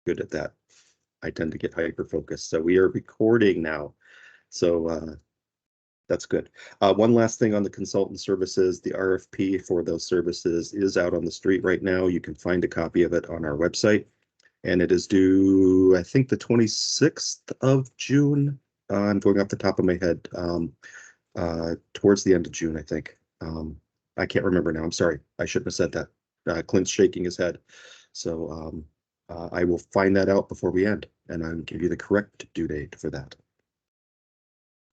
good at that. I tend to get hyper focused. So we are recording now. So that's good. One last thing on the consultant services, the RFP for those services is out on the street right now. You can find a copy of it on our website, and it is due, I think, the 26th of June. I'm going off the top of my head, towards the end of June, I think. I can't remember now. I'm sorry. I shouldn't have said that. Clint's shaking his head. So I will find that out before we end, and I'll give you the correct due date for that.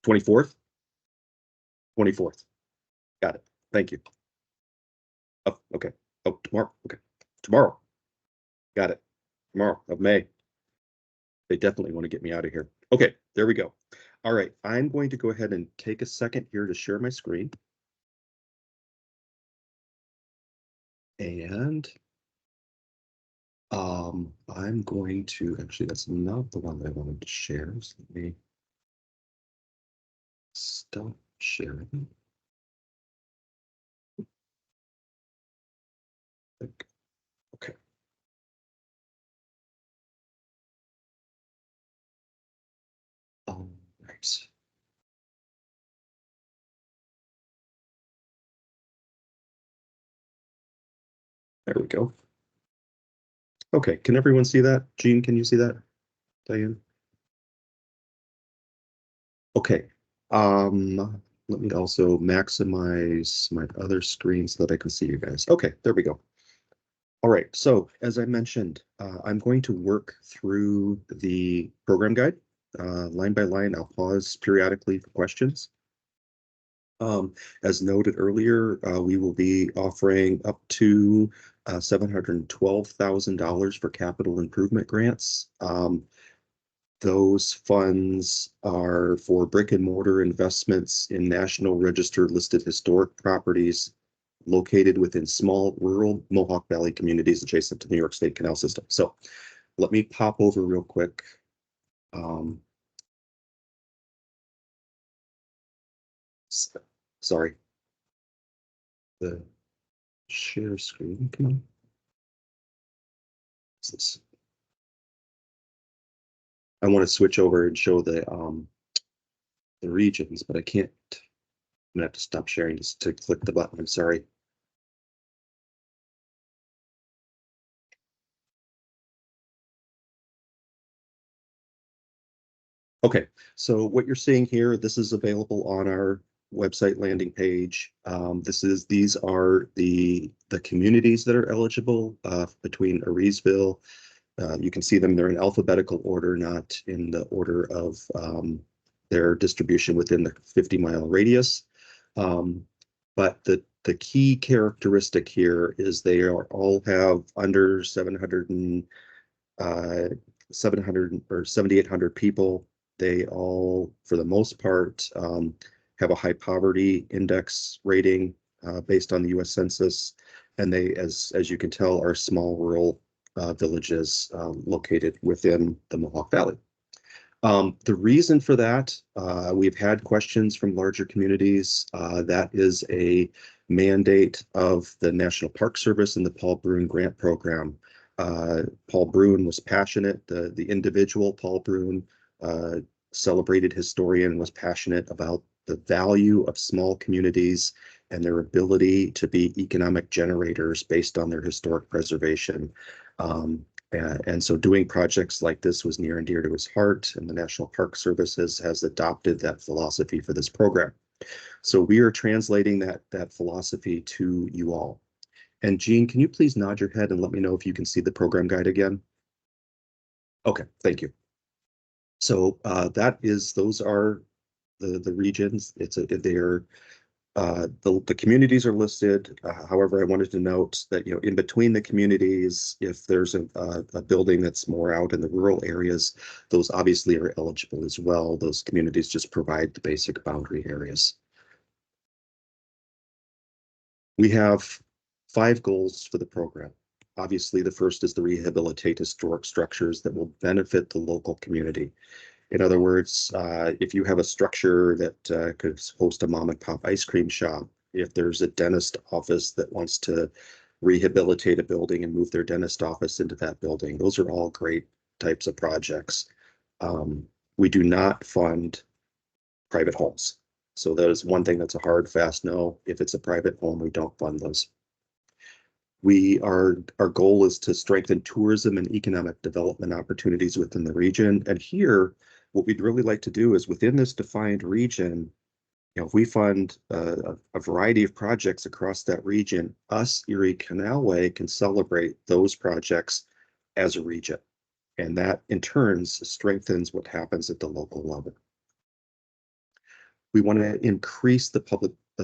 24th? 24th. Got it. Thank you. Oh, okay. Oh, tomorrow. Okay. Tomorrow. Got it. Tomorrow of May. They definitely want to get me out of here. Okay, there we go. All right, I'm going to go ahead and take a second here to share my screen. And I'm going to, actually, that's not the one that I wanted to share. So let me stop sharing. Okay. All right. There we go. Okay, can everyone see that? Jean, can you see that? Diane? Okay. Let me also maximize my other screen so that I can see you guys. Okay, there we go. All right, so as I mentioned, I'm going to work through the program guide line by line. I'll pause periodically for questions. As noted earlier, we will be offering up to $712,000 for capital improvement grants. Those funds are for brick and mortar investments in National Register listed historic properties located within small rural Mohawk Valley communities adjacent to the New York State Canal System. So let me pop over real quick. Sorry. The share screen, come on. What's this? I want to switch over and show the regions, but I can't. I'm gonna have to stop sharing just to click the button. I'm sorry. Okay, so what you're seeing here, this is available on our website landing page. These are the communities that are eligible between Eriesville. You can see them, they're in alphabetical order, not in the order of their distribution within the 50-mile radius. But the key characteristic here is they are all have under 700 or 7,800 people. They all, for the most part, have a high poverty index rating based on the U.S. Census, and they, as you can tell, are small rural villages located within the Mohawk Valley. The reason for that, we've had questions from larger communities. That is a mandate of the National Park Service and the Paul Brune Grant Program. Paul Brune was passionate. The individual Paul Brune, celebrated historian, was passionate about the value of small communities and their ability to be economic generators based on their historic preservation. And so doing projects like this was near and dear to his heart, and the National Park Service has adopted that philosophy for this program. So we are translating that philosophy to you all. And Jean, can you please nod your head and let me know if you can see the program guide again? Okay, thank you. So those are the regions. The communities are listed. However, I wanted to note that, in between the communities, if there's a building that's more out in the rural areas, those obviously are eligible as well. Those communities just provide the basic boundary areas. We have 5 goals for the program. Obviously, the first is to rehabilitate historic structures that will benefit the local community. In other words, if you have a structure that could host a mom and pop ice cream shop, if there's a dentist office that wants to rehabilitate a building and move their dentist office into that building, those are all great types of projects. We do not fund private homes. So that is one thing that's a hard, fast no. If it's a private home, we don't fund those. Our goal is to strengthen tourism and economic development opportunities within the region. And here, what we'd really like to do is within this defined region, if we fund a variety of projects across that region, us, Erie Canalway, can celebrate those projects as a region. And that in turn strengthens what happens at the local level. We want to increase the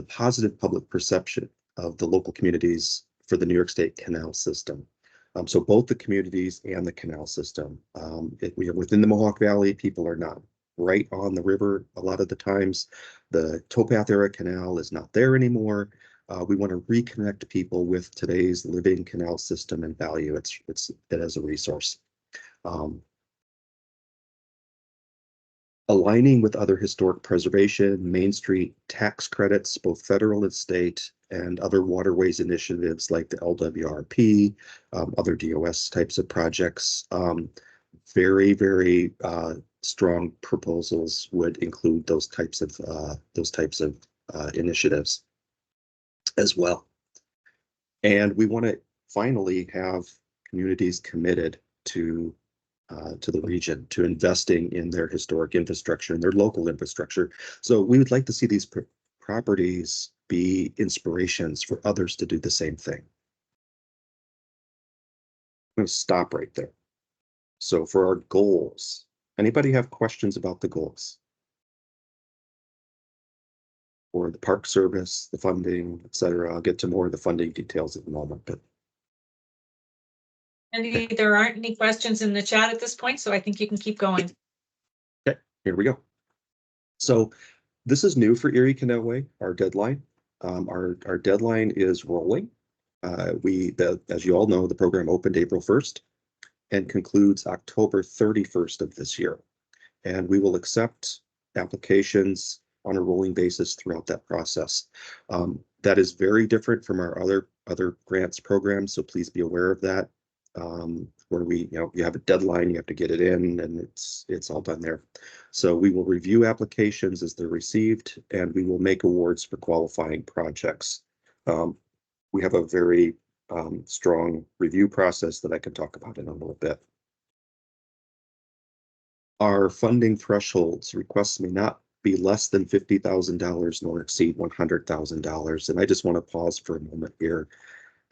positive public perception of the local communities for the New York State canal system. So both the communities and the canal system. We are within the Mohawk Valley. People are not right on the river. A lot of the times, the towpath era canal is not there anymore. We want to reconnect people with today's living canal system and value it as a resource. Aligning with other historic preservation, Main Street tax credits, both federal and state, and other waterways initiatives like the LWRP, other DOS types of projects. Very, very strong proposals would include those types of initiatives as well. And we want to finally have communities committed to the region, to investing in their historic infrastructure and their local infrastructure. So we would like to see these properties be inspirations for others to do the same thing. I'm going to stop right there. So for our goals, anybody have questions about the goals? Or the Park Service, the funding, et cetera? I'll get to more of the funding details at the moment, but. And there aren't any questions in the chat at this point, so I think you can keep going. Okay, here we go. So this is new for Erie Canalway, our deadline. Our deadline is rolling. As you all know, the program opened April 1st and concludes October 31st of this year. And we will accept applications on a rolling basis throughout that process. That is very different from our other grants programs, so please be aware of that. Where you have a deadline, you have to get it in, and it's all done there. So we will review applications as they're received, and we will make awards for qualifying projects. We have a very strong review process that I can talk about in a little bit. Our funding thresholds requests may not be less than $50,000 nor exceed $100,000. And I just want to pause for a moment here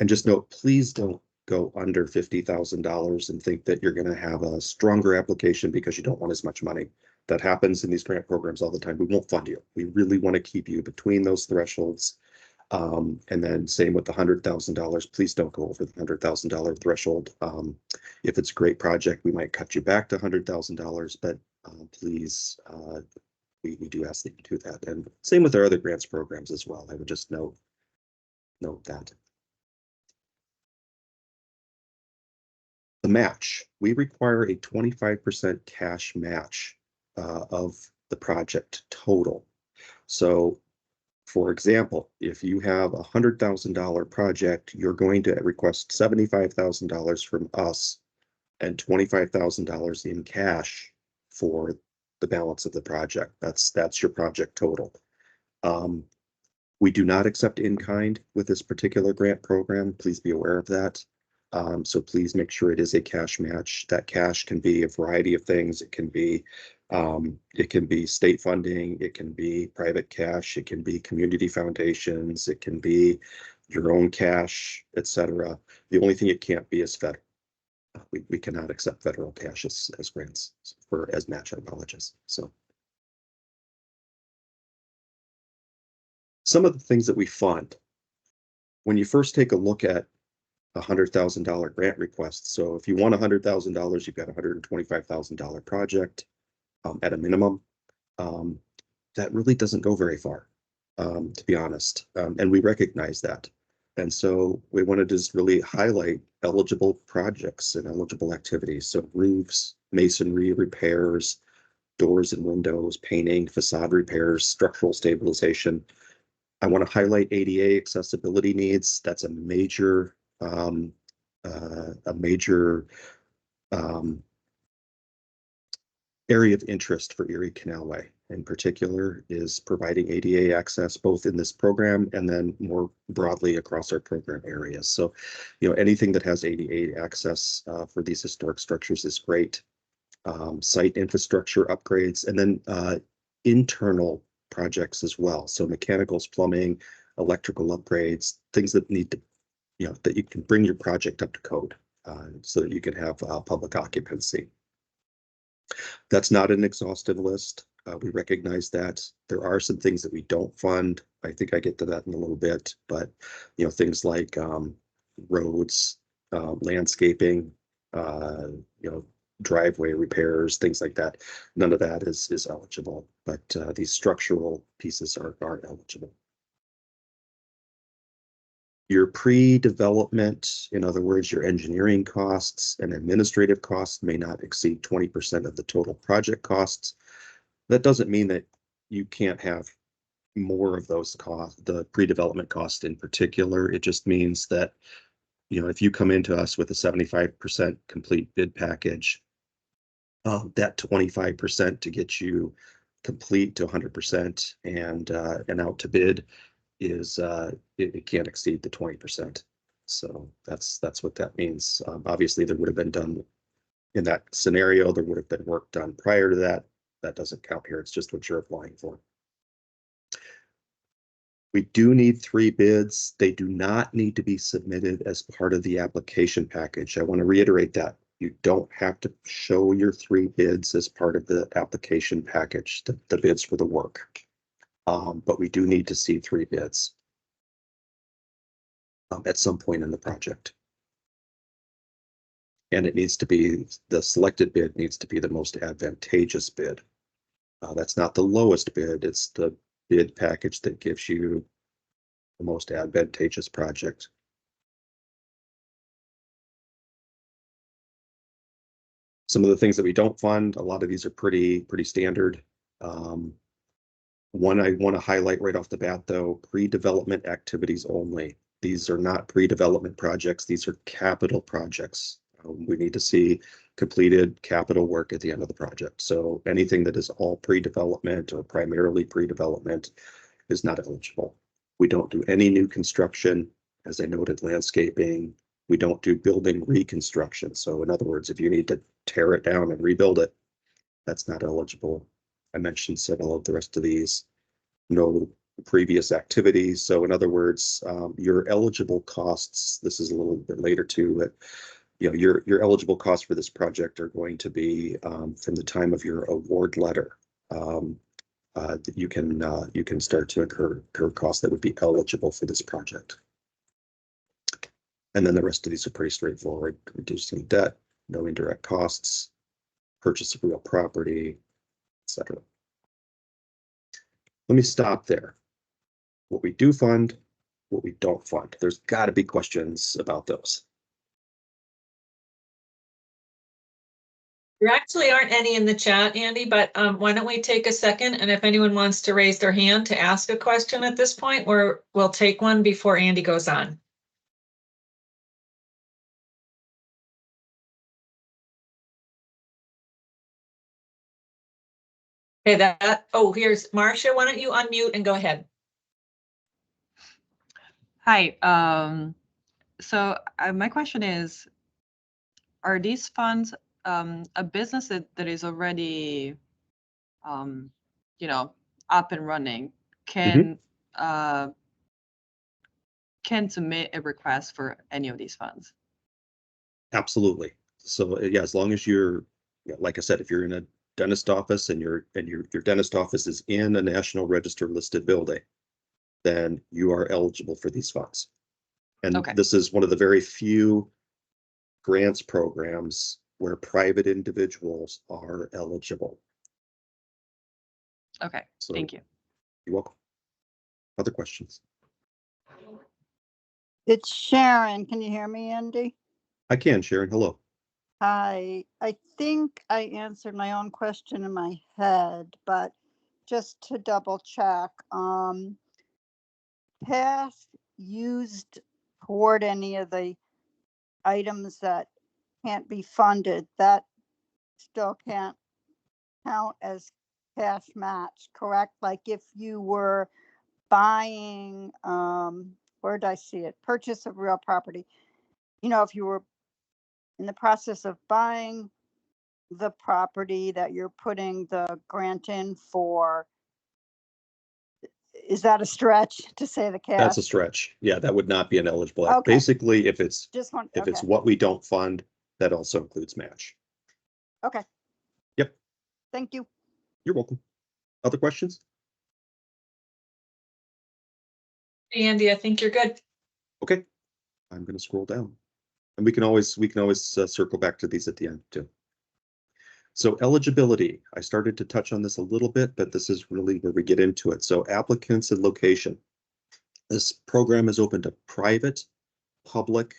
and just note, please don't go under $50,000 and think that you're going to have a stronger application because you don't want as much money. That happens in these grant programs all the time. We won't fund you. We really want to keep you between those thresholds. And then same with the $100,000, please don't go over the $100,000 threshold. If it's a great project, we might cut you back to $100,000, but please, we do ask that you do that. And same with our other grants programs as well. I would just note that. The match, we require a 25% cash match of the project total. So for example, if you have a $100,000 project, you're going to request $75,000 from us and $25,000 in cash for the balance of the project. That's your project total. We do not accept in-kind with this particular grant program. Please be aware of that. So please make sure it is a cash match. That cash can be a variety of things. It can be state funding, it can be private cash, it can be community foundations, it can be your own cash, etc. The only thing it can't be is federal. We cannot accept federal cash as grants as match. I apologize. So some of the things that we fund, when you first take a look at a $100,000 grant request. So if you want $100,000, you've got a $125,000 project at a minimum. That really doesn't go very far, to be honest. And we recognize that. And so we wanted to just really highlight eligible projects and eligible activities. So roofs, masonry repairs, doors and windows, painting, facade repairs, structural stabilization. I want to highlight ADA accessibility needs. That's a major area of interest for Erie Canalway in particular is providing ADA access both in this program and then more broadly across our program areas. So, anything that has ADA access for these historic structures is great. Site infrastructure upgrades, and then internal projects as well. So mechanicals, plumbing, electrical upgrades, things that need to, that you can bring your project up to code so that you can have public occupancy. That's not an exhaustive list. We recognize that there are some things that we don't fund. I think I get to that in a little bit, but things like roads, landscaping, driveway repairs, things like that. None of that is eligible, but these structural pieces are eligible. Your pre-development, in other words, your engineering costs and administrative costs may not exceed 20% of the total project costs. That doesn't mean that you can't have more of those costs, the pre-development cost in particular. It just means that, if you come into us with a 75% complete bid package, that 25% to get you complete to 100% and out to bid is it can't exceed the 20%. So that's what that means. Obviously, there would have been done in that scenario. There would have been work done prior to that. That doesn't count here. It's just what you're applying for. We do need 3 bids. They do not need to be submitted as part of the application package. I want to reiterate that. You don't have to show your 3 bids as part of the application package, the bids for the work. But we do need to see 3 bids at some point in the project. And it needs to be, the selected bid needs to be the most advantageous bid. That's not the lowest bid, it's the bid package that gives you the most advantageous project. Some of the things that we don't fund, a lot of these are pretty standard. One I want to highlight right off the bat, though, pre-development activities only. These are not pre-development projects. These are capital projects. We need to see completed capital work at the end of the project. So anything that is all pre-development or primarily pre-development is not eligible. We don't do any new construction, as I noted, landscaping. We don't do building reconstruction. So in other words, if you need to tear it down and rebuild it, that's not eligible. I mentioned several of the rest of these. No previous activities. So in other words, your eligible costs, this is a little bit later too, but your eligible costs for this project are going to be from the time of your award letter. You can start to incur costs that would be eligible for this project. And then the rest of these are pretty straightforward: reducing debt, no indirect costs, purchase of real property, etc. Let me stop there. What we do fund, what we don't fund. There's got to be questions about those. There actually aren't any in the chat, Andy, but why don't we take a second, and if anyone wants to raise their hand to ask a question at this point, we'll take one before Andy goes on. Okay, here's Marcia. Why don't you unmute and go ahead? Hi. So my question is, are these funds a business that is already, up and running can submit a request for any of these funds? Absolutely. So yeah, as long as you're, like I said, if you're in a dentist office and your dentist office is in a National Register listed building, then you are eligible for these funds. And Okay. This is one of the very few grants programs where private individuals are eligible. Okay, So, thank you. You're welcome. Other questions? It's Sharon. Can you hear me, Andy? I can, Sharon. Hello. Hi. I think I answered my own question in my head, but just to double check, past used toward any of the items that can't be funded, that still can't count as cash match, correct? Like if you were buying, where did I see it? Purchase of real property. You know, if you were in the process of buying the property that you're putting the grant in for, is that a stretch to say the cash? That's a stretch. Yeah, that would not be an eligible act. Okay. Basically, if it's Just one, if okay, it's what we don't fund, that also includes match. okay. Yep. Thank you. You're welcome. Other questions? Andy, I think you're good. Okay. I'm going to scroll down, and we can always circle back to these at the end too. So eligibility, I started to touch on this a little bit, but this is really where we get into it. So applicants and location. This program is open to private, public,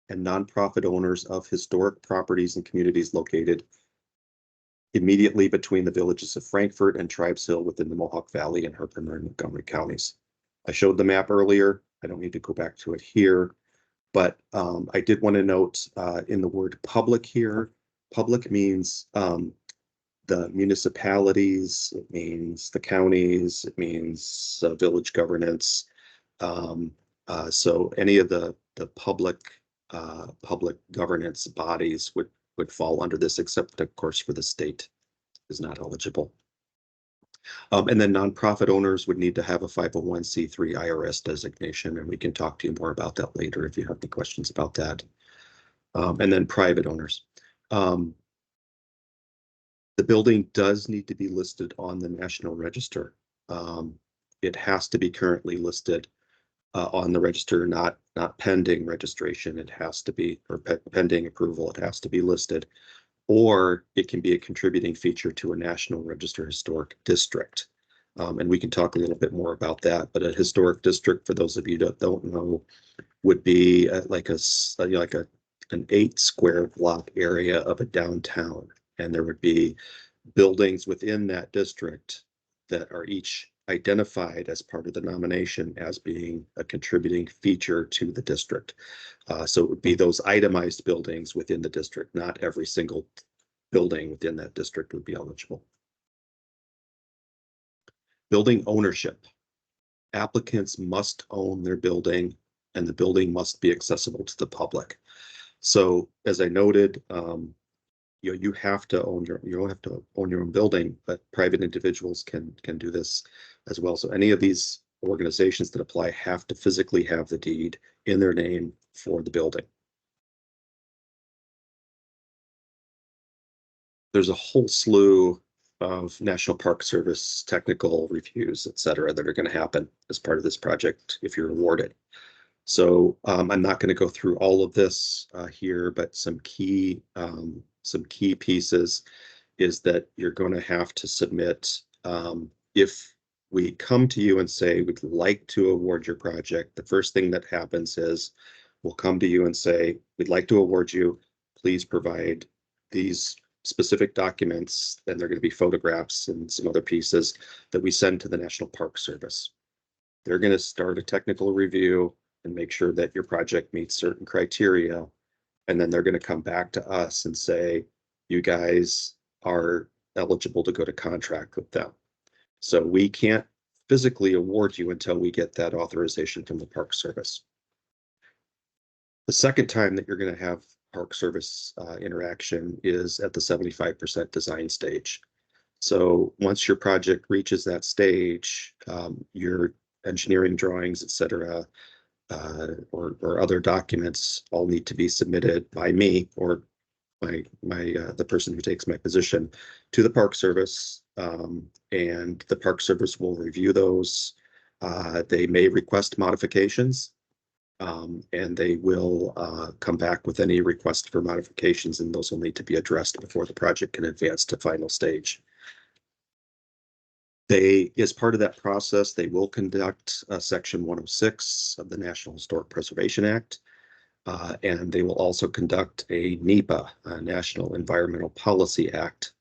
and nonprofit owners of historic properties and communities located immediately between the villages of Frankfort and Tribes Hill within the Mohawk Valley and Herkimer and Montgomery counties. I showed the map earlier. I don't need to go back to it here, but I did want to note in the word public here, public means the municipalities, it means the counties, it means village governance. So any of the public governance bodies would fall under this, except of course for the state is not eligible. And then nonprofit owners would need to have a 501c3 IRS designation, and we can talk to you more about that later if you have any questions about that. And then private owners. The building does need to be listed on the National Register. It has to be currently listed on the register, not pending registration. It has to be, or pending approval, it has to be listed, or it can be a contributing feature to a National Register Historic District. And we can talk a little bit more about that, but a historic district, for those of you that don't know, would be like an 8 square block area of a downtown. And there would be buildings within that district that are each identified as part of the nomination as being a contributing feature to the district. So it would be those itemized buildings within the district. Not every single building within that district would be eligible. Building ownership. Applicants must own their building, and the building must be accessible to the public. So as I noted, you have to own your own building, but private individuals can do this as well. So any of these organizations that apply have to physically have the deed in their name for the building. There's a whole slew of National Park Service technical reviews, et cetera, that are going to happen as part of this project if you're awarded. So I'm not going to go through all of this here, but some key pieces is that you're going to have to submit, if we come to you and say we'd like to award your project, the first thing that happens is we'll come to you and say we'd like to award you, please provide these specific documents, and they're going to be photographs and some other pieces that we send to the National Park Service. They're going to start a technical review and make sure that your project meets certain criteria, and then they're going to come back to us and say, you guys are eligible to go to contract with them. So we can't physically award you until we get that authorization from the Park Service. The second time that you're going to have Park Service interaction is at the 75% design stage. So once your project reaches that stage, your engineering drawings, et cetera, or other documents all need to be submitted by me or the person who takes my position to the Park Service, and the Park Service will review those. They may request modifications, and they will come back with any request for modifications, and those will need to be addressed before the project can advance to final stage. As part of that process, they will conduct Section 106 of the National Historic Preservation Act. And they will also conduct a NEPA, a National Environmental Policy Act.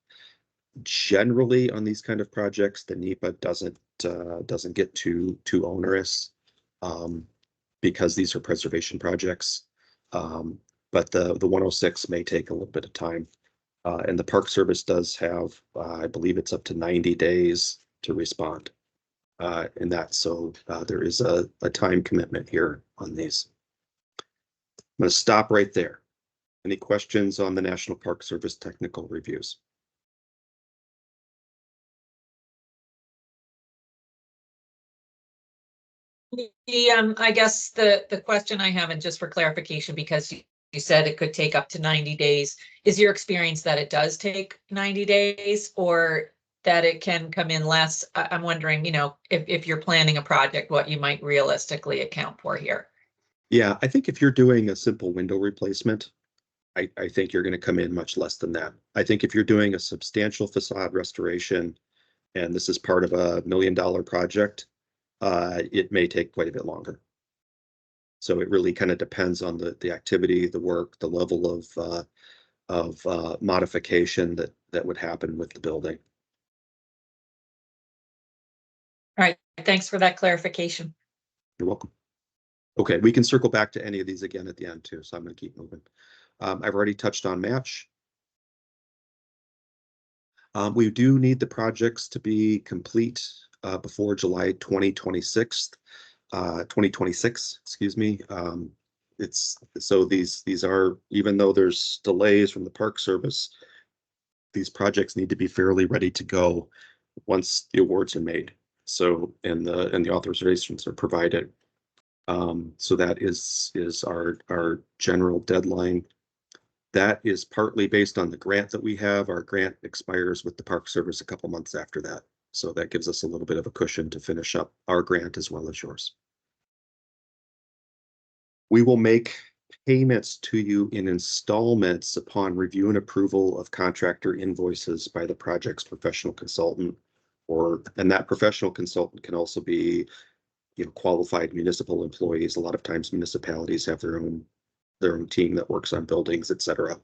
Generally, on these kind of projects, the NEPA doesn't get too onerous because these are preservation projects. But the 106 may take a little bit of time. And the Park Service does have, I believe it's up to 90 days to respond. In that, so there is a time commitment here on these. I'm going to stop right there. Any questions on the National Park Service technical reviews? I guess the question I have, and just for clarification, because you said it could take up to 90 days, is your experience that it does take 90 days or that it can come in less? I'm wondering, you know, if you're planning a project, what you might realistically account for here. Yeah, I think if you're doing a simple window replacement, I think you're going to come in much less than that. I think if you're doing a substantial facade restoration, and this is part of a $1 million project, it may take quite a bit longer. So it really kind of depends on the activity, the work, the level of modification that would happen with the building. All right, thanks for that clarification. You're welcome. Okay, we can circle back to any of these again at the end too, so I'm going to keep moving. I've already touched on match. We do need the projects to be complete before July 2026, excuse me. It's so these are, even though there's delays from the Park Service, these projects need to be fairly ready to go once the awards are made. So and the authorizations are provided. So that is our general deadline. That is partly based on the grant that we have. Our grant expires with the Park Service a couple months after that. So that gives us a little bit of a cushion to finish up our grant as well as yours. We will make payments to you in installments upon review and approval of contractor invoices by the project's professional consultant, and that professional consultant can also be, you know, qualified municipal employees. A lot of times municipalities have their own team that works on buildings, etc.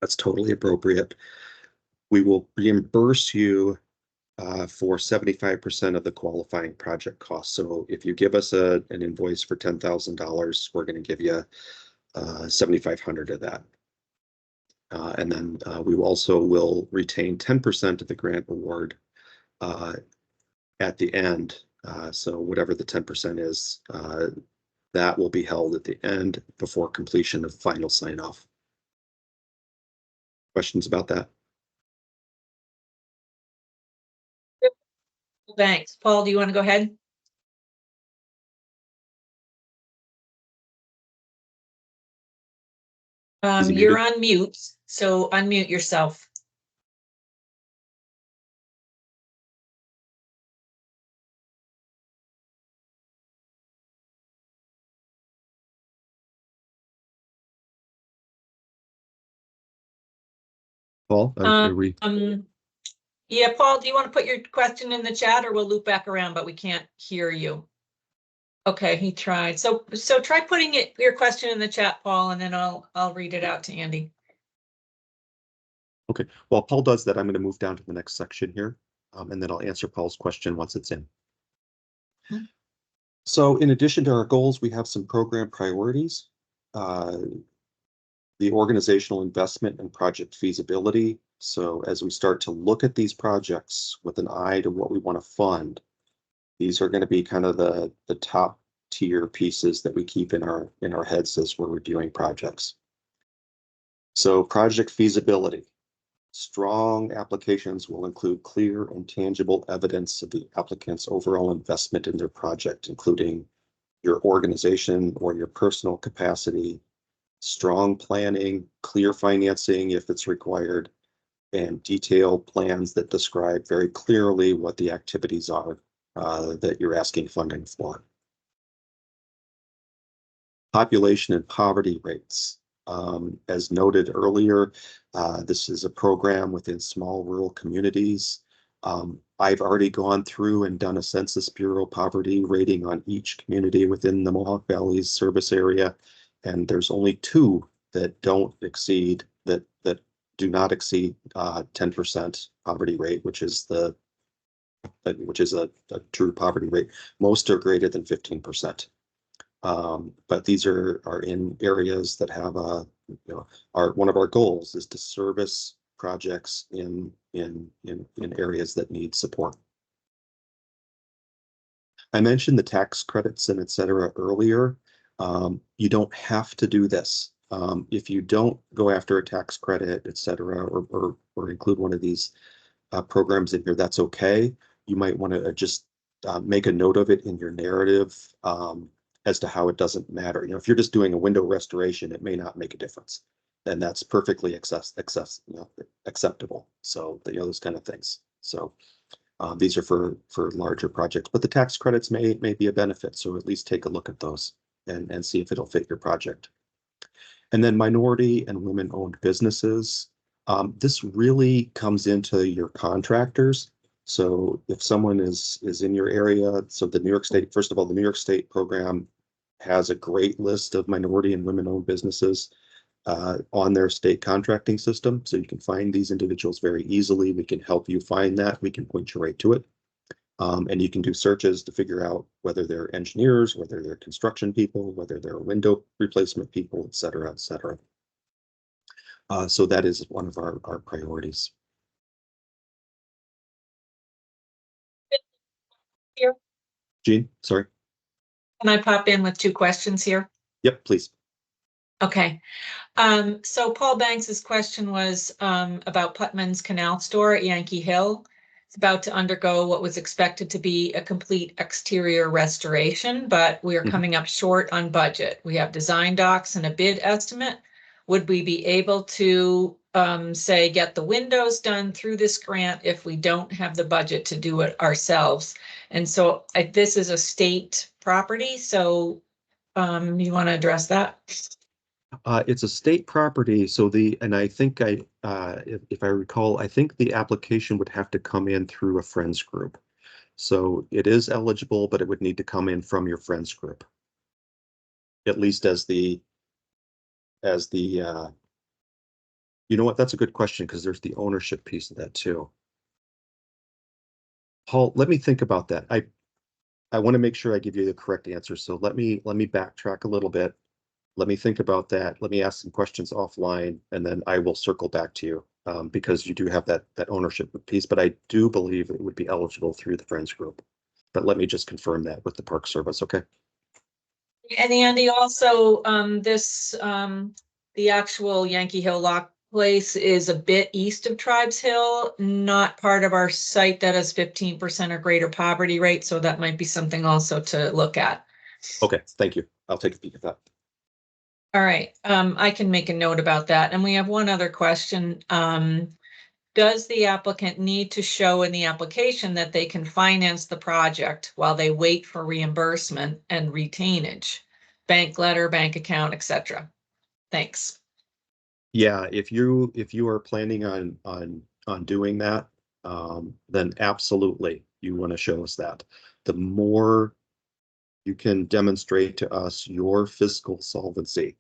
That's totally appropriate. We will reimburse you for 75% of the qualifying project cost. So if you give us an invoice for $10,000, we're going to give you 7,500 of that. And then we also will retain 10% of the grant award at the end. So whatever the 10% is, that will be held at the end before completion of final sign off. Questions about that? Thanks. Paul, do you want to go ahead? You're on mute, so unmute yourself. Paul, Yeah, Paul, do you want to put your question in the chat or we'll loop back around, but we can't hear you? Okay, he tried. So try putting your question in the chat, Paul, and then I'll read it out to Andy. Okay, while Paul does that, I'm going to move down to the next section here, and then I'll answer Paul's question once it's in. So in addition to our goals, we have some program priorities. The organizational investment and project feasibility. So as we start to look at these projects with an eye to what we want to fund, these are going to be kind of the top tier pieces that we keep in our heads as we're reviewing projects. So project feasibility. Strong applications will include clear and tangible evidence of the applicant's overall investment in their project, including your organization or your personal capacity, strong planning, clear financing if it's required, and detailed plans that describe very clearly what the activities are that you're asking funding for. Population and poverty rates. As noted earlier, this is a program within small rural communities. I've already gone through and done a Census Bureau poverty rating on each community within the Mohawk Valley's service area, and there's only two that do not exceed 10% poverty rate, which is a true poverty rate. Most are greater than 15%. But these are in areas that have one of our goals is to service projects in areas that need support. I mentioned the tax credits and et cetera earlier. You don't have to do this. If you don't go after a tax credit, et cetera, or include one of these programs in here, that's okay. You might want to just make a note of it in your narrative as to how it doesn't matter. You know, if you're just doing a window restoration, it may not make a difference. And that's perfectly acceptable. So, you know, those kind of things. So these are for larger projects, but the tax credits may be a benefit. So at least take a look at those and see if it'll fit your project. And then minority and women-owned businesses. This really comes into your contractors. So if someone is in your area, so the New York State, first of all, the New York State program has a great list of minority and women-owned businesses on their state contracting system. So you can find these individuals very easily. We can help you find that. We can point you right to it. And you can do searches to figure out whether they're engineers, whether they're construction people, whether they're window replacement people, et cetera, et cetera. So that is one of our priorities. Here. Jean, sorry. Can I pop in with 2 questions here? Yep, please. Okay. So Paul Banks's question was about Putman's Canal Store at Yankee Hill. It's about to undergo what was expected to be a complete exterior restoration, but we are coming up short on budget. We have design docs and a bid estimate. Would we be able to say get the windows done through this grant if we don't have the budget to do it ourselves? And so this is a state property, so you want to address that? It's a state property, so and I think if I recall, I think the application would have to come in through a friends group. So it is eligible, but it would need to come in from your friends group. At least as the you know what, that's a good question because there's the ownership piece of that too. Paul, let me think about that. I want to make sure I give you the correct answer. So let me backtrack a little bit. Let me think about that. Let me ask some questions offline, and then I will circle back to you because you do have that ownership piece. But I do believe it would be eligible through the Friends Group. But let me just confirm that with the Park Service. Okay. And Andy, also the actual Yankee Hill Lock Place is a bit east of Tribes Hill, not part of our site that has 15% or greater poverty rate. So that might be something also to look at. Okay, thank you. I'll take a peek at that. All right, I can make a note about that. And we have one other question. Does the applicant need to show in the application that they can finance the project while they wait for reimbursement and retainage? Bank letter, bank account, etc. Thanks. Yeah, if you are planning on doing that, then absolutely you want to show us that. The more you can demonstrate to us your fiscal solvency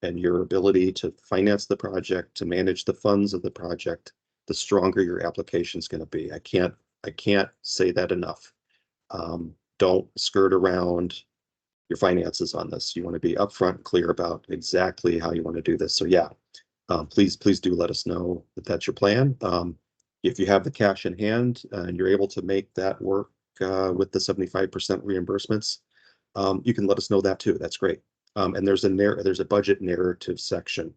and your ability to finance the project, to manage the funds of the project, the stronger your application is going to be. I can't say that enough. Don't skirt around your finances on this. You want to be upfront and clear about exactly how you want to do this. So yeah, please do let us know that that's your plan. If you have the cash in hand and you're able to make that work with the 75% reimbursements, you can let us know that too. That's great. And there's a budget narrative section.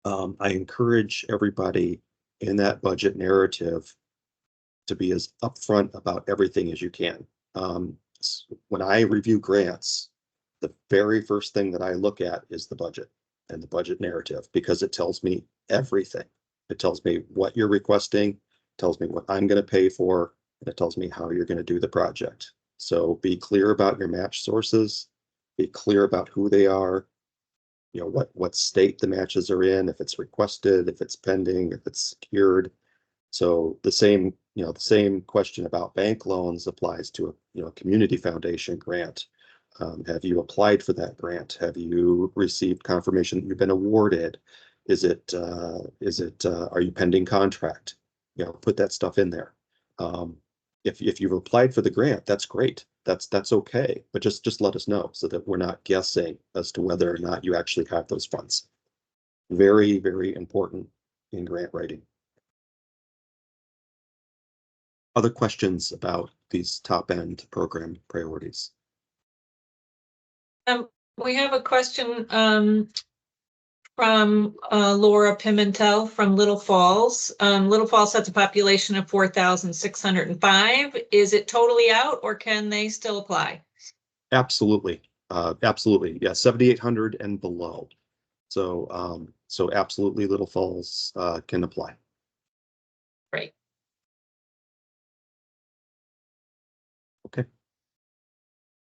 I encourage everybody in that budget narrative to be as upfront about everything as you can. When I review grants, the very first thing that I look at is the budget and the budget narrative, because it tells me everything. It tells me what you're requesting, tells me what I'm going to pay for, and it tells me how you're going to do the project. So be clear about your match sources, be clear about who they are, you know, what state the matches are in, if it's requested, if it's pending, if it's secured. So the same question about bank loans applies to a community foundation grant. Have you applied for that grant? Have you received confirmation that you've been awarded? Are you pending contract? Put that stuff in there. If you've applied for the grant, that's great. That's okay. But just let us know so that we're not guessing as to whether or not you actually have those funds. Very, very important in grant writing. Other questions about these top end program priorities? We have a question from Laura Pimentel from Little Falls. Little Falls has a population of 4,605. Is it totally out, or can they still apply? Absolutely. Absolutely. Yeah, 7,800 and below. So so absolutely Little Falls can apply. Great. Okay.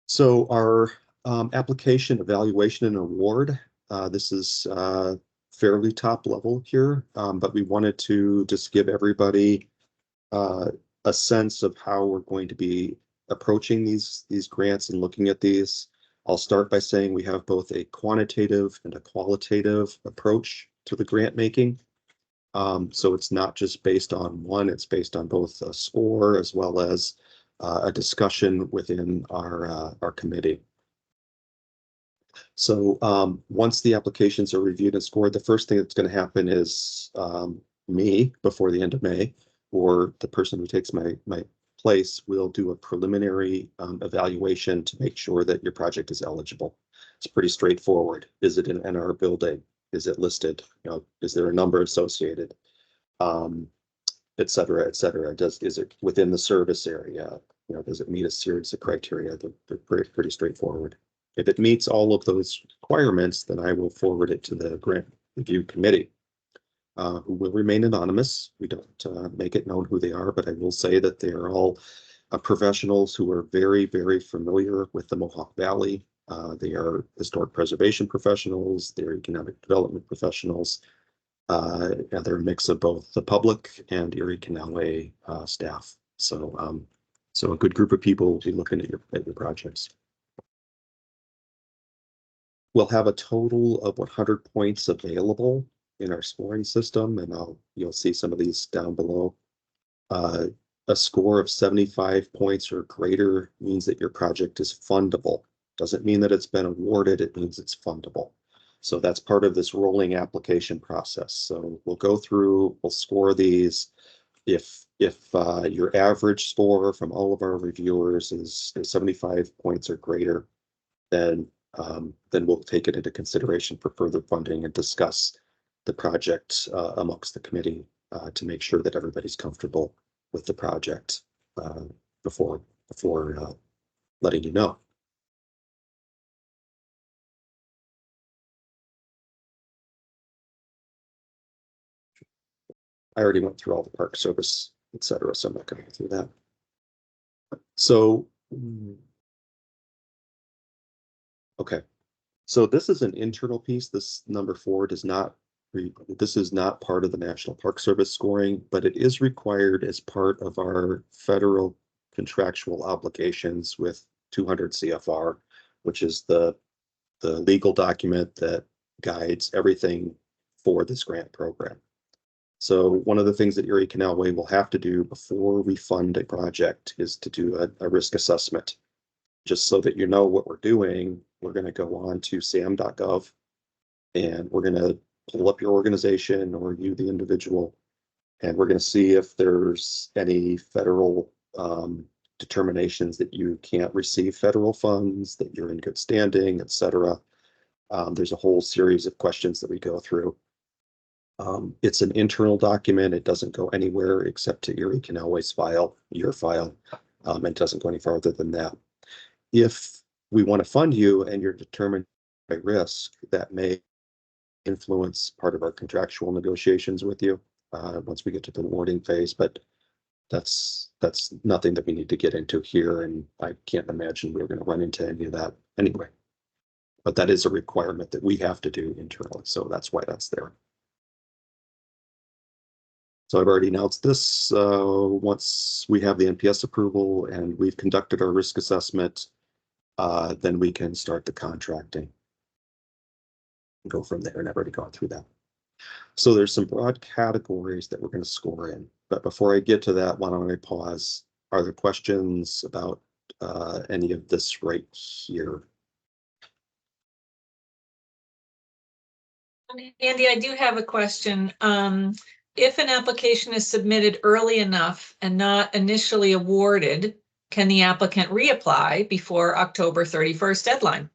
So our application, evaluation, and award, this is fairly top level here, but we wanted to just give everybody a sense of how we're going to be approaching these grants and looking at these. I'll start by saying we have both a quantitative and a qualitative approach to the grant making. So it's not just based on one, it's based on both a score as well as a discussion within our committee. So once the applications are reviewed and scored, the first thing that's going to happen is me, before the end of May, or the person who takes my place, will do a preliminary evaluation to make sure that your project is eligible. It's pretty straightforward. Is it an NR building? Is it listed? You know, is there a number associated? Et cetera, et cetera. Is it within the service area? You know, does it meet a series of criteria? They're pretty straightforward. If it meets all of those requirements, then I will forward it to the grant review committee, who will remain anonymous. We don't make it known who they are, but I will say that they are all professionals who are very, very familiar with the Mohawk Valley. They are historic preservation professionals, they're economic development professionals. They're a mix of both the public and Erie Canalway staff. So, so a good group of people will be looking at your projects. We'll have a total of 100 points available in our scoring system, and you'll see some of these down below. A score of 75 points or greater means that your project is fundable. Doesn't mean that it's been awarded, it means it's fundable. So that's part of this rolling application process. So we'll go through, we'll score these. If your average score from all of our reviewers is 75 points or greater, then we'll take it into consideration for further funding and discuss the project amongst the committee to make sure that everybody's comfortable with the project before letting you know. I already went through all the Park Service, et cetera, so I'm not going to go through that. So, okay. So this is an internal piece. This number 4 does not, this is not part of the National Park Service scoring, but it is required as part of our federal contractual obligations with 200 CFR, which is the legal document that guides everything for this grant program. So one of the things that Erie Canalway will have to do before we fund a project is to do a risk assessment. Just so that you know what we're doing, we're going to go on to sam.gov and we're going to pull up your organization or you, the individual, and we're going to see if there's any federal determinations that you can't receive federal funds, that you're in good standing, et cetera. There's a whole series of questions that we go through. It's an internal document. It doesn't go anywhere except to Erie Canalway's file, your file. It doesn't go any farther than that. If we want to fund you and you're determined by risk, that may influence part of our contractual negotiations with you once we get to the awarding phase, but that's nothing that we need to get into here, and I can't imagine we're going to run into any of that anyway. But that is a requirement that we have to do internally, so that's why that's there. So I've already announced this. Once we have the NPS approval and we've conducted our risk assessment, then we can start the contracting and go from there. And I've already gone through that. So there's some broad categories that we're going to score in. But before I get to that, why don't I pause? Are there questions about any of this right here? Andy, I do have a question. If an application is submitted early enough and not initially awarded, can the applicant reapply before October 31st deadline?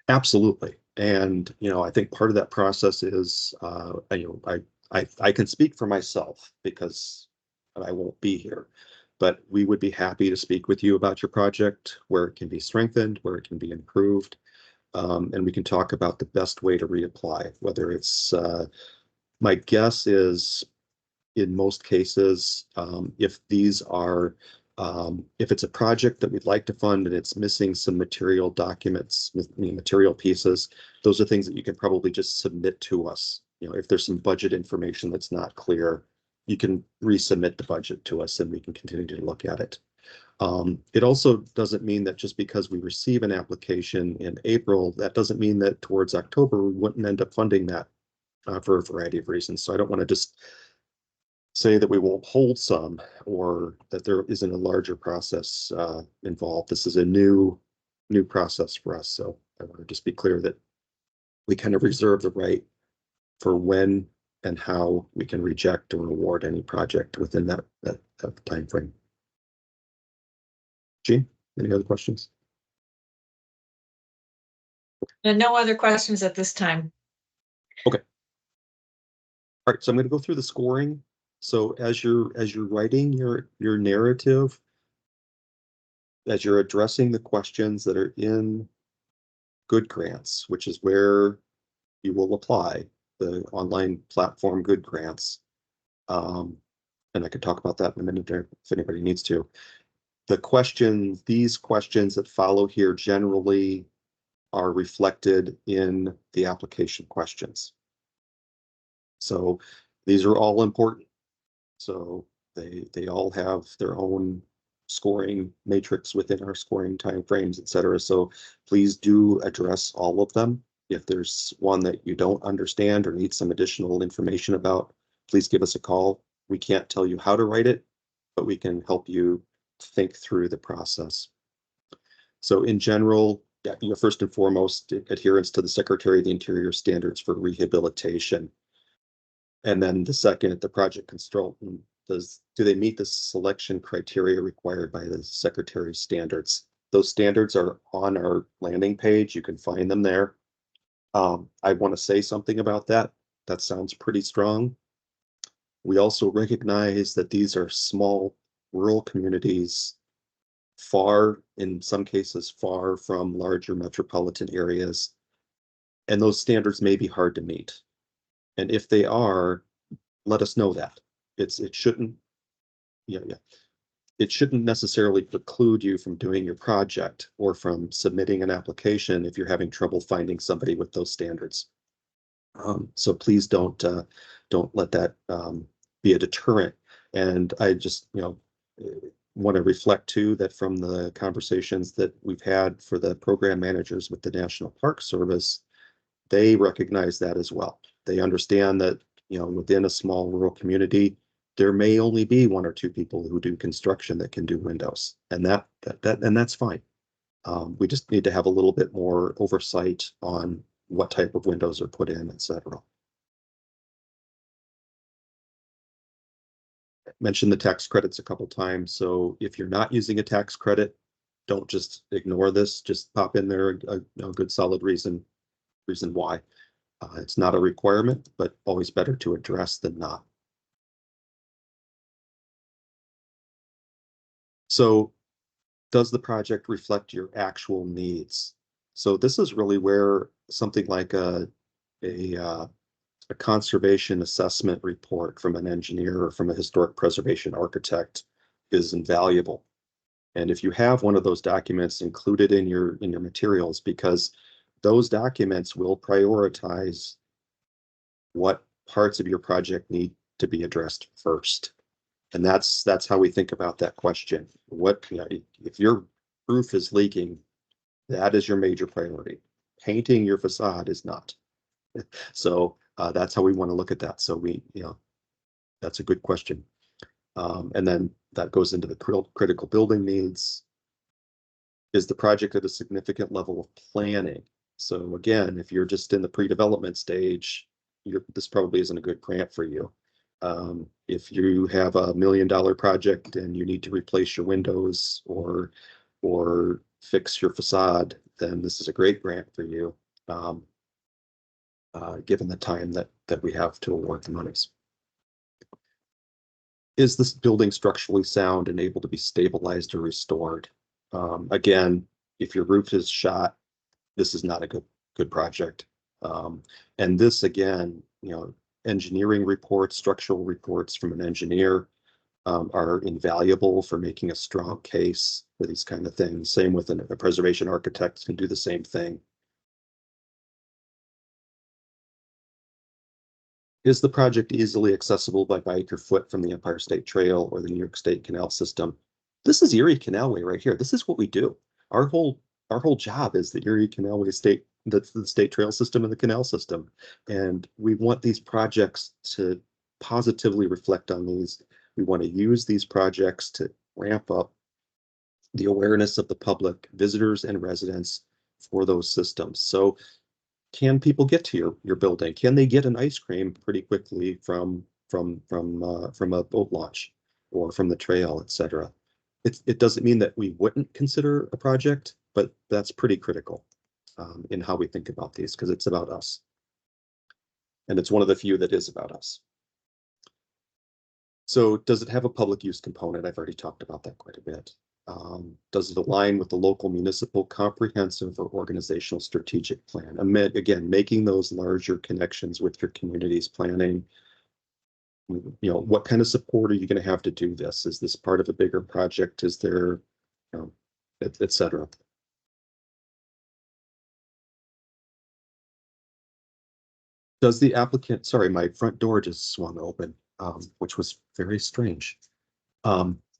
Absolutely. And, I think part of that process is, I can speak for myself because I won't be here, but we would be happy to speak with you about your project, where it can be strengthened, where it can be improved. And we can talk about the best way to reapply, whether it's, my guess is in most cases, if these are, if it's a project that we'd like to fund and it's missing some material documents, material pieces, those are things that you can probably just submit to us. If there's some budget information that's not clear, you can resubmit the budget to us and we can continue to look at it. It also doesn't mean that just because we receive an application in April, that doesn't mean that towards October, we wouldn't end up funding that for a variety of reasons. So I don't want to just say that we won't hold some or that there isn't a larger process involved. This is a new process for us. So I want to just be clear that we kind of reserve the right for when and how we can reject or award any project within that time frame. Jean, any other questions? And no other questions at this time. Okay. All right, so I'm going to go through the scoring. So as you're writing your narrative, as you're addressing the questions that are in Good Grants, which is where you will apply the online platform Good Grants. And I could talk about that in a minute if anybody needs to. These questions that follow here generally are reflected in the application questions. So these are all important. So they all have their own scoring matrix within our scoring timeframes, et cetera. So please do address all of them. If there's one that you don't understand or need some additional information about, please give us a call. We can't tell you how to write it, but we can help you think through the process. So in general, first and foremost, adherence to the Secretary of the Interior standards for rehabilitation. And then the second, the project consultant, do they meet the selection criteria required by the Secretary's standards? Those standards are on our landing page. You can find them there. I want to say something about that. That sounds pretty strong. We also recognize that these are small rural communities, in some cases, far from larger metropolitan areas. And those standards may be hard to meet. And if they are, let us know that. It shouldn't necessarily preclude you from doing your project or from submitting an application if you're having trouble finding somebody with those standards. So please don't let that be a deterrent. And I just want to reflect too that from the conversations that we've had for the program managers with the National Park Service, they recognize that as well. They understand that within a small rural community, there may only be one or two people who do construction that can do windows, and that's fine. We just need to have a little bit more oversight on what type of windows are put in, etc. Mentioned the tax credits a couple times. So if you're not using a tax credit, don't just ignore this. Just pop in there a good solid reason why. It's not a requirement, but always better to address than not. So does the project reflect your actual needs? So this is really where something like a conservation assessment report from an engineer or from a historic preservation architect is invaluable. And if you have one of those documents included in your materials, because those documents will prioritize what parts of your project need to be addressed first. And that's how we think about that question. If your roof is leaking, that is your major priority. Painting your facade is not. So that's how we want to look at that. So that's a good question. And then that goes into the critical building needs. Is the project at a significant level of planning? So again, if you're just in the pre-development stage, this probably isn't a good grant for you. If you have $1 million project and you need to replace your windows or fix your facade, then this is a great grant for you, given the time that we have to award the monies. Is this building structurally sound and able to be stabilized or restored? Again, if your roof is shot, this is not a good project. And this, again, engineering reports, structural reports from an engineer are invaluable for making a strong case for these kind of things. Same with a preservation architect can do the same thing. Is the project easily accessible by bike or foot from the Empire State Trail or the New York State Canal System? This is Erie Canalway right here. This is what we do. Our whole job is the Erie Canalway State, the state trail system and the canal system. And we want these projects to positively reflect on these. We want to use these projects to ramp up the awareness of the public, visitors and residents for those systems. So can people get to your building? Can they get an ice cream pretty quickly from a boat launch or from the trail, etc.? It doesn't mean that we wouldn't consider a project, but that's pretty critical in how we think about these, because it's about us. And it's one of the few that is about us. So does it have a public use component? I've already talked about that quite a bit. Does it align with the local municipal comprehensive or organizational strategic plan? Again, making those larger connections with your community's planning. What kind of support are you going to have to do this? Is this part of a bigger project? Is there, et cetera? Does the applicant, sorry, my front door just swung open, which was very strange.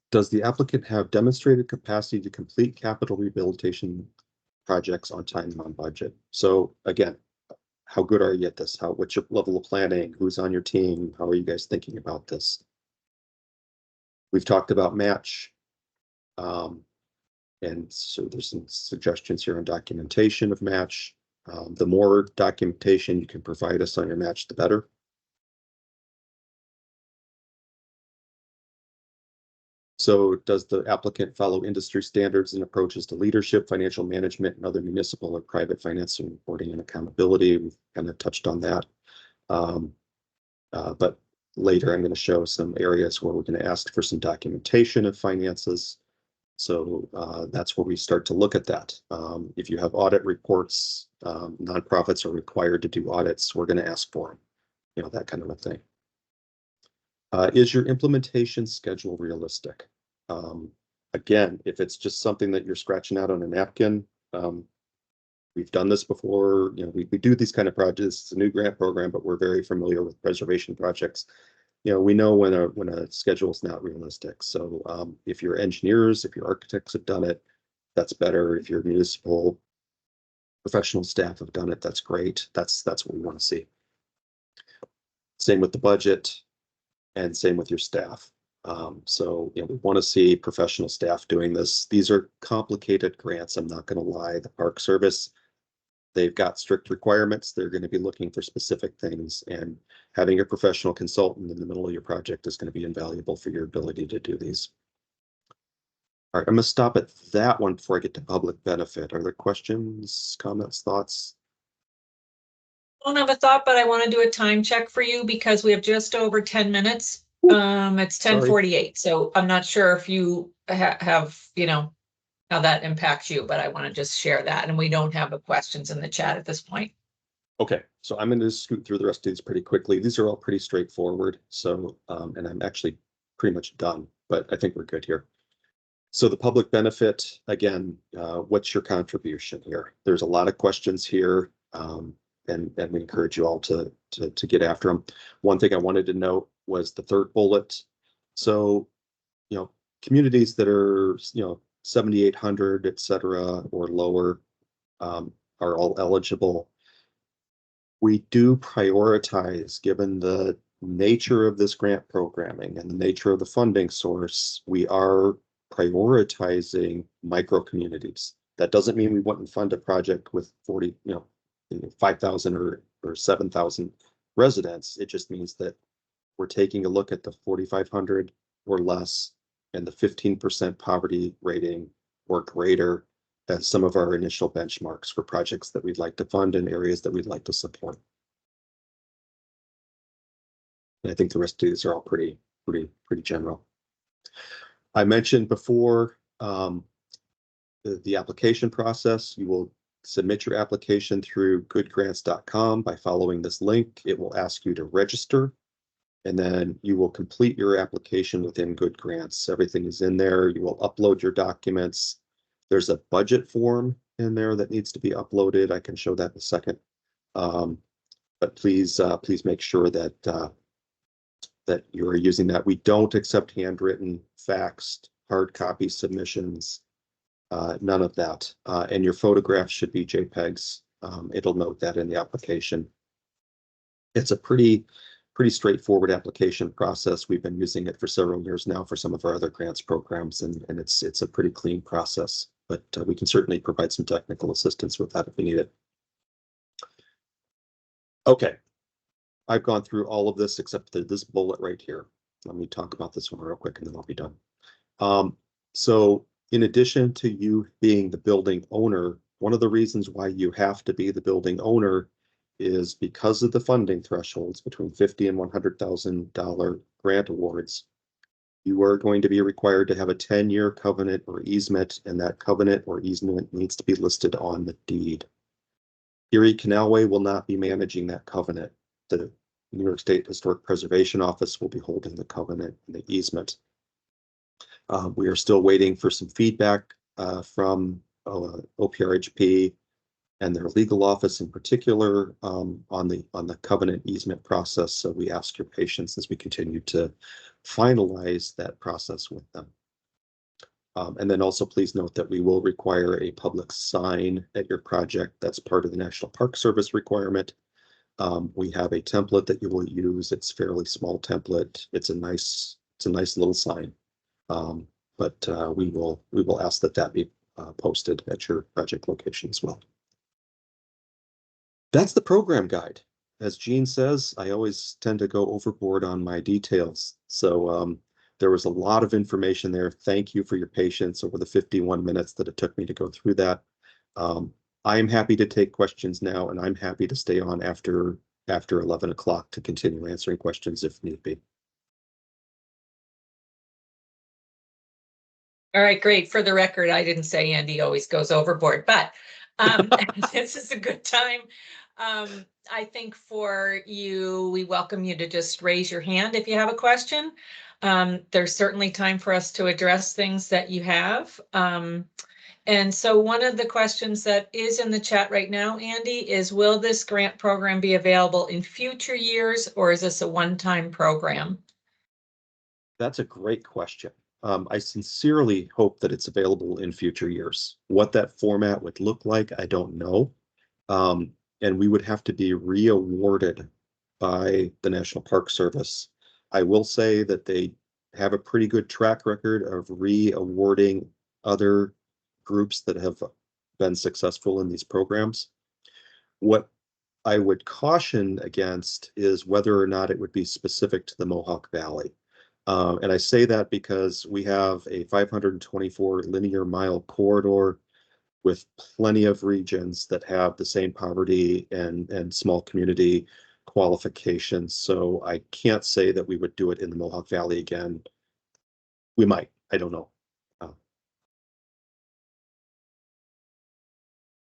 Does the applicant have demonstrated capacity to complete capital rehabilitation projects on time and on budget? So again, how good are you at this? What's your level of planning? Who's on your team? How are you guys thinking about this? We've talked about match. And so there's some suggestions here on documentation of match. The more documentation you can provide us on your match, the better. So does the applicant follow industry standards and approaches to leadership, financial management, and other municipal or private financing reporting and accountability? We've kind of touched on that. But later I'm going to show some areas where we're going to ask for some documentation of finances. So that's where we start to look at that. If you have audit reports, nonprofits are required to do audits. We're going to ask for them, that kind of a thing. Is your implementation schedule realistic? Again, if it's just something that you're scratching out on a napkin, we've done this before. We do these kind of projects. It's a new grant program, but we're very familiar with preservation projects. We know when a schedule is not realistic. So if your engineers, if your architects have done it, that's better. If your municipal professional staff have done it, that's great. That's what we want to see. Same with the budget. And same with your staff. So we want to see professional staff doing this. These are complicated grants. I'm not going to lie. The Park Service, they've got strict requirements. They're going to be looking for specific things, and having a professional consultant in the middle of your project is going to be invaluable for your ability to do these. All right, I'm going to stop at that one before I get to public benefit. Are there questions, comments, thoughts? I don't have a thought, but I want to do a time check for you because we have just over 10 minutes. It's 10:48, so I'm not sure if you have, how that impacts you, but I want to just share that. And we don't have the questions in the chat at this point. Okay, so I'm going to scoot through the rest of these pretty quickly. These are all pretty straightforward. So, and I'm actually pretty much done, but I think we're good here. So the public benefit, again, what's your contribution here? There's a lot of questions here. And we encourage you all to get after them. One thing I wanted to note was the third bullet. So, communities that are, 7,800, et cetera, or lower are all eligible. We do prioritize, given the nature of this grant programming and the nature of the funding source, we are prioritizing micro communities. That doesn't mean we wouldn't fund a project with 40, 5,000 or 7,000 residents. It just means that we're taking a look at the 4,500 or less and the 15% poverty rating or greater as some of our initial benchmarks for projects that we'd like to fund in areas that we'd like to support. And I think the rest of these are all pretty general. I mentioned before the application process. You will submit your application through goodgrants.com by following this link. It will ask you to register, and then you will complete your application within Good Grants. Everything is in there. You will upload your documents. There's a budget form in there that needs to be uploaded. I can show that in a second. But please make sure that that you're using that. We don't accept handwritten, faxed, hard copy submissions, none of that. And your photographs should be JPEGs. It'll note that in the application. It's a pretty straightforward application process. We've been using it for several years now for some of our other grants programs, and it's a pretty clean process, but we can certainly provide some technical assistance with that if we need it. Okay, I've gone through all of this except this bullet right here. Let me talk about this one real quick and then I'll be done. So in addition to you being the building owner, one of the reasons why you have to be the building owner is because of the funding thresholds between $50,000 and $100,000 grant awards. You are going to be required to have a 10-year covenant or easement, and that covenant or easement needs to be listed on the deed. Erie Canalway will not be managing that covenant. The New York State Historic Preservation Office will be holding the covenant and the easement. We are still waiting for some feedback from OPRHP and their legal office in particular on the covenant easement process. So we ask your patience as we continue to finalize that process with them. And then also please note that we will require a public sign at your project. That's part of the National Park Service requirement. We have a template that you will use. It's a fairly small template. It's a nice little sign. But we will ask that be posted at your project location as well. That's the program guide. As Jean says, I always tend to go overboard on my details. So there was a lot of information there. Thank you for your patience over the 51 minutes that it took me to go through that. I am happy to take questions now, and I'm happy to stay on after 11 o'clock to continue answering questions if need be. All right, great. For the record, I didn't say Andy always goes overboard, but this is a good time. I think for you, we welcome you to just raise your hand if you have a question. There's certainly time for us to address things that you have. And so one of the questions that is in the chat right now, Andy, is will this grant program be available in future years, or is this a one-time program? That's a great question. I sincerely hope that it's available in future years. What that format would look like, I don't know. And we would have to be re-awarded by the National Park Service. I will say that they have a pretty good track record of re-awarding other groups that have been successful in these programs. What I would caution against is whether or not it would be specific to the Mohawk Valley. And I say that because we have a 524 linear mile corridor with plenty of regions that have the same poverty and small community qualifications. So I can't say that we would do it in the Mohawk Valley again. We might, I don't know.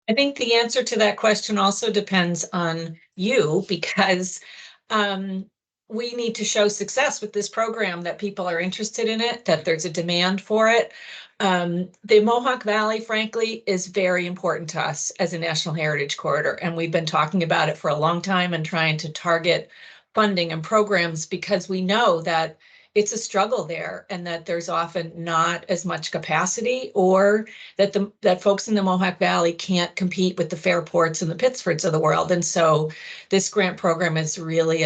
I think the answer to that question also depends on you, because we need to show success with this program, that people are interested in it, that there's a demand for it. The Mohawk Valley, frankly, is very important to us as a National Heritage Corridor, and we've been talking about it for a long time and trying to target funding and programs because we know that it's a struggle there, and that there's often not as much capacity, or that folks in the Mohawk Valley can't compete with the Fairports and the Pittsfords of the world. And so this grant program is really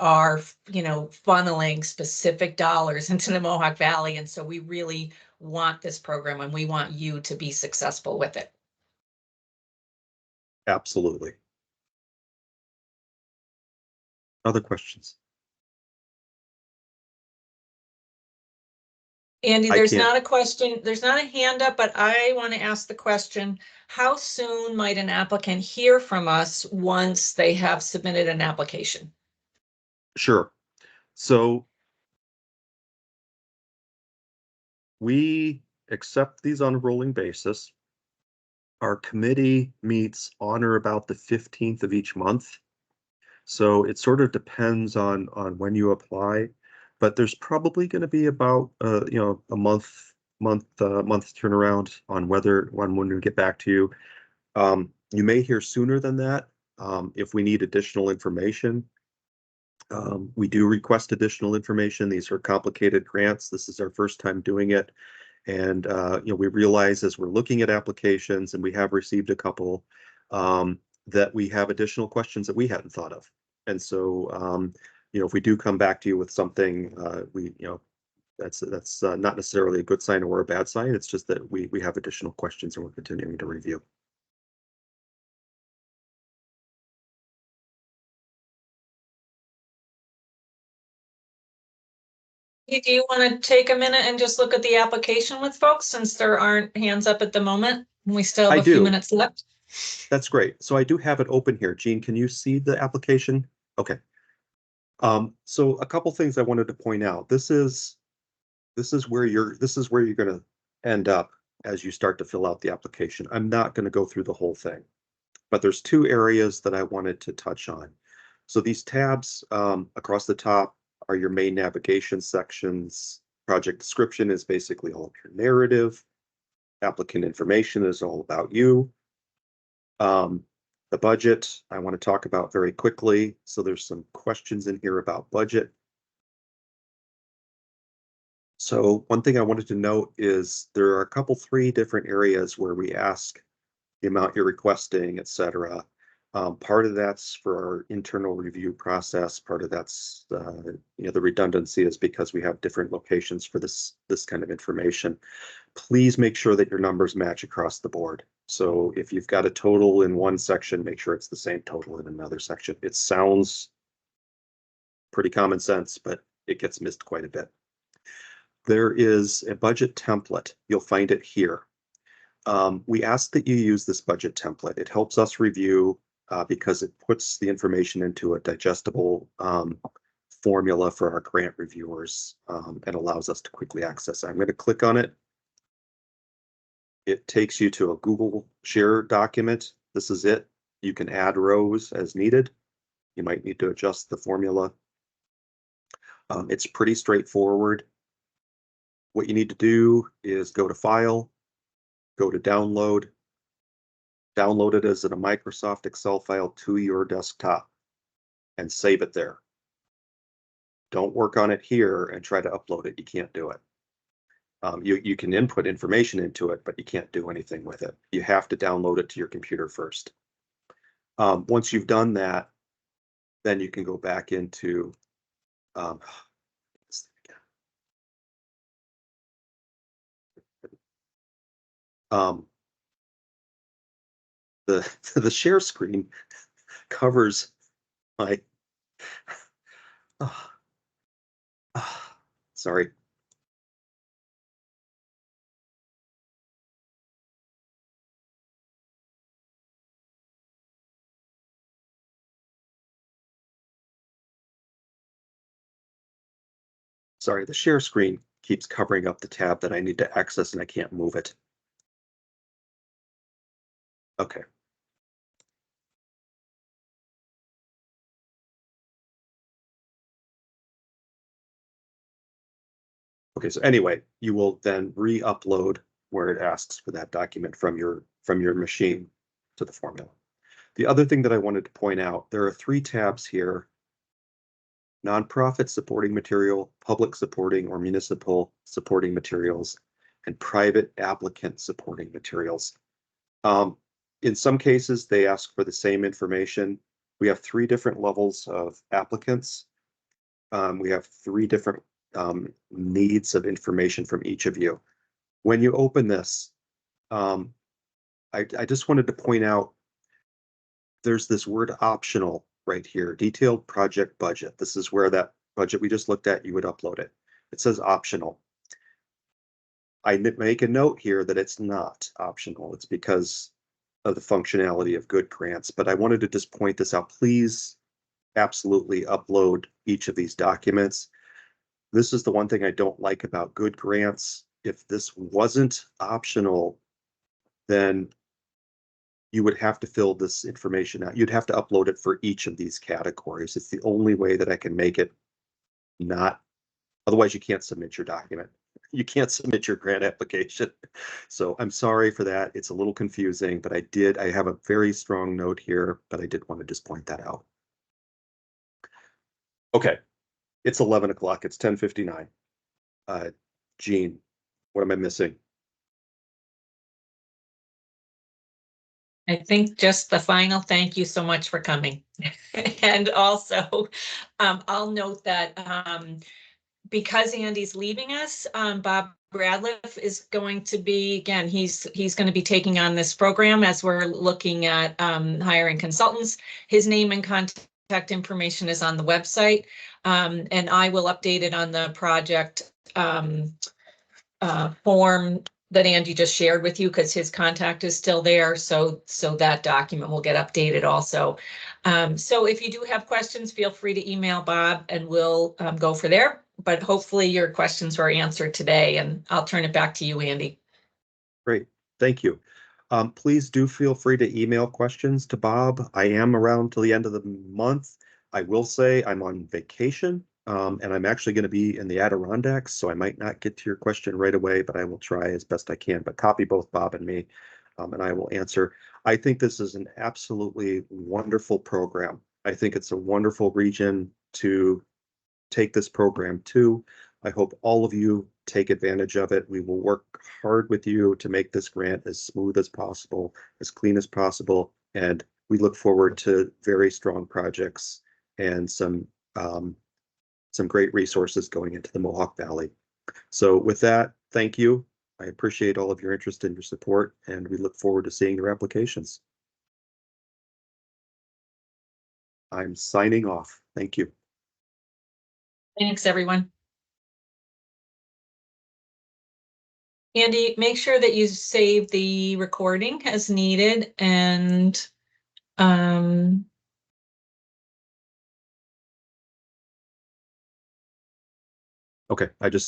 our, funneling specific dollars into the Mohawk Valley. And so we really want this program, and we want you to be successful with it. Absolutely. Other questions? Andy, I there's can't- not a question, there's not a hand up, but I want to ask the question, how soon might an applicant hear from us once they have submitted an application? Sure. So we accept these on a rolling basis. Our committee meets on or about the 15th of each month. So it sort of depends on when you apply, but there's probably going to be about a month turnaround on when we get back to you. You may hear sooner than that if we need additional information. We do request additional information. These are complicated grants. This is our first time doing it. And we realize as we're looking at applications, and we have received a couple, that we have additional questions that we hadn't thought of. And so, if we do come back to you with something, that's not necessarily a good sign or a bad sign. It's just that we have additional questions and we're continuing to review. Do you want to take a minute and just look at the application with folks, since there aren't hands up at the moment? And we still I have a few do. minutes left. That's great. So I do have it open here. Jean, can you see the application? Okay. So a couple things I wanted to point out. This is where you're going to end up as you start to fill out the application. I'm not going to go through the whole thing, but there's two areas that I wanted to touch on. So these tabs across the top are your main navigation sections. Project description is basically all of your narrative. Applicant information is all about you. The budget I want to talk about very quickly. So there's some questions in here about budget. So one thing I wanted to note is there are three different areas where we ask the amount you're requesting, et cetera. Part of that's for our internal review process. Part of that's the redundancy is because we have different locations for this kind of information. Please make sure that your numbers match across the board. So if you've got a total in one section, make sure it's the same total in another section. It sounds pretty common sense, but it gets missed quite a bit. There is a budget template. You'll find it here. We ask that you use this budget template. It helps us review because it puts the information into a digestible formula for our grant reviewers and allows us to quickly access it. I'm going to click on it. It takes you to a Google Share document. This is it. You can add rows as needed. You might need to adjust the formula. It's pretty straightforward. What you need to do is go to File, go to Download, download it as a Microsoft Excel file to your desktop, and save it there. Don't work on it here and try to upload it. You can't do it. You can input information into it, but you can't do anything with it. You have to download it to your computer first. Once you've done that, then you can go back into the share screen covers my sorry. Sorry, the share screen keeps covering up the tab that I need to access and I can't move it. Okay. Okay, so anyway, you will then re-upload where it asks for that document from your machine to the formula. The other thing that I wanted to point out, there are three tabs here nonprofit supporting material, public supporting or municipal supporting materials, and private applicant supporting materials. In some cases, they ask for the same information. We have 3 different levels of applicants. We have 3 different needs of information from each of you. When you open this, I just wanted to point out there's this word optional right here, detailed project budget. This is where that budget we just looked at, you would upload it. It says optional. I make a note here that it's not optional. It's because of the functionality of good grants, but I wanted to just point this out. Please absolutely upload each of these documents. This is the one thing I don't like about good grants. If this wasn't optional, then you would have to fill this information out. You'd have to upload it for each of these categories. It's the only way that I can make it not, otherwise you can't submit your document. You can't submit your grant application. So I'm sorry for that. It's a little confusing, but I have a very strong note here, but I did want to just point that out. Okay, it's 11 o'clock. It's 10:59. Jean, what am I missing? I think just the final thank you so much for coming. And also, I'll note that because Andy's leaving us, Bob Bradliff is going to be, again, he's going to be taking on this program as we're looking at hiring consultants. His name and contact information is on the website, and I will update it on the project form that Andy just shared with you because his contact is still there. So that document will get updated also. So if you do have questions, feel free to email Bob and we'll go for there. But hopefully your questions were answered today, and I'll turn it back to you, Andy. Great, thank you. Please do feel free to email questions to Bob. I am around till the end of the month. I will say I'm on vacation, and I'm actually going to be in the Adirondacks, so I might not get to your question right away, but I will try as best I can. But copy both Bob and me, and I will answer. I think this is an absolutely wonderful program. I think it's a wonderful region to take this program to. I hope all of you take advantage of it. We will work hard with you to make this grant as smooth as possible, as clean as possible, and we look forward to very strong projects and some great resources going into the Mohawk Valley. So with that, thank you. I appreciate all of your interest and your support, and we look forward to seeing your applications. I'm signing off. Thank you. Thanks, everyone. Andy, make sure that you save the recording as needed, and Okay, I just